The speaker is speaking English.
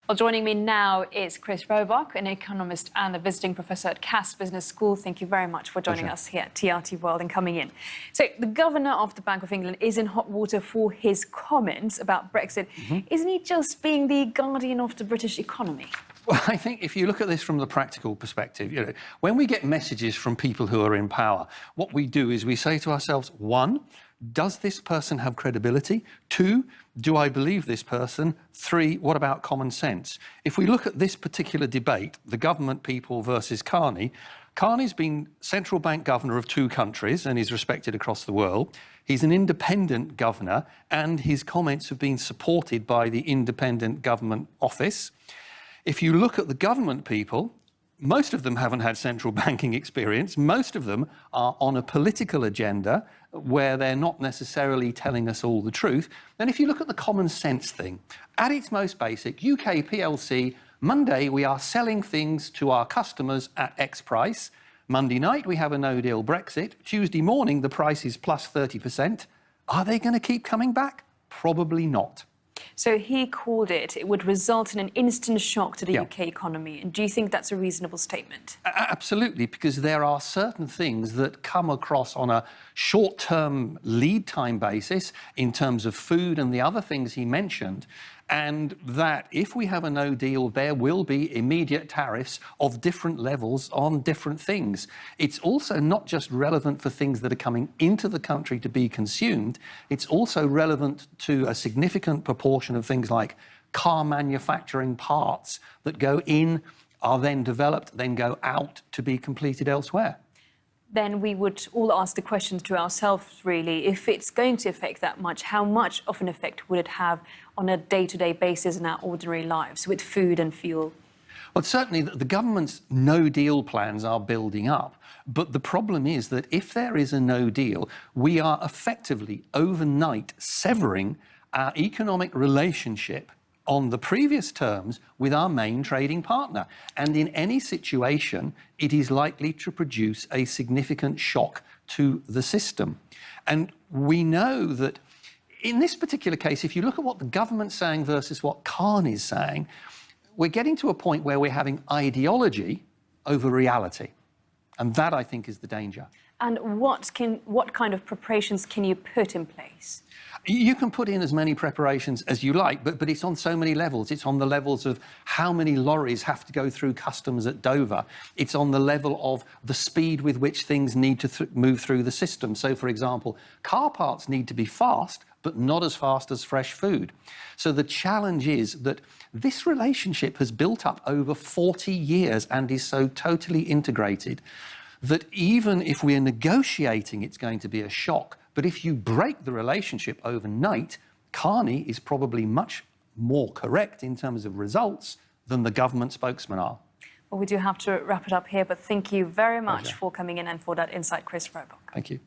Well, joining me now is Chris Roebuck, an economist and a visiting professor at Cass Business School. Thank you very much for joining us here at TRT World and coming in. So, the governor of the Bank of England is in hot water for his comments about Brexit. Isn't he just being the guardian of the British economy? Well, I think if you look at this from the practical perspective, when we get messages from people who are in power, what we do is we say to ourselves, one, does this person have credibility? Two, do I believe this person? Three, what about common sense? If we look at this particular debate, the government people versus Carney, Carney's been central bank governor of two countries and is respected across the world. He's an independent governor and his comments have been supported by the Independent Government Office. If you look at the government people, most of them haven't had central banking experience. Most of them are on a political agenda where they're not necessarily telling us all the truth. And if you look at the common sense thing, at its most basic, UK PLC, Monday we are selling things to our customers at X price. Monday night we have a no-deal Brexit. Tuesday morning the price is plus 30%. Are they going to keep coming back? Probably not. So he called it would result in an instant shock to the UK economy. And do you think that's a reasonable statement? Absolutely, because there are certain things that come across on a short-term lead time basis in terms of food and the other things he mentioned, and that if we have a no deal, there will be immediate tariffs of different levels on different things. It's also not just relevant for things that are coming into the country to be consumed, it's also relevant to a significant proportion of things like car manufacturing parts that go in, are then developed, then go out to be completed elsewhere. Then we would all ask the question to ourselves, really, if it's going to affect that much, how much of an effect would it have on a day-to-day basis in our ordinary lives with food and fuel? Well, certainly the government's no-deal plans are building up. But the problem is that if there is a no deal, we are effectively overnight severing our economic relationship on the previous terms with our main trading partner. And in any situation, it is likely to produce a significant shock to the system. And we know that in this particular case, if you look at what the government's saying versus what Carney's saying, we're getting to a point where we're having ideology over reality. And that, I think, is the danger. And what kind of preparations can you put in place? You can put in as many preparations as you like, but it's on so many levels. It's on the levels of how many lorries have to go through customs at Dover. It's on the level of the speed with which things need to move through the system. So, for example, car parts need to be fast, but not as fast as fresh food. So the challenge is that this relationship has built up over 40 years and is so totally integrated that even if we're negotiating, it's going to be a shock. But if you break the relationship overnight, Carney is probably much more correct in terms of results than the government spokesman are. Well, we do have to wrap it up here, but thank you very much for coming in and for that insight, Chris Roebuck. Thank you.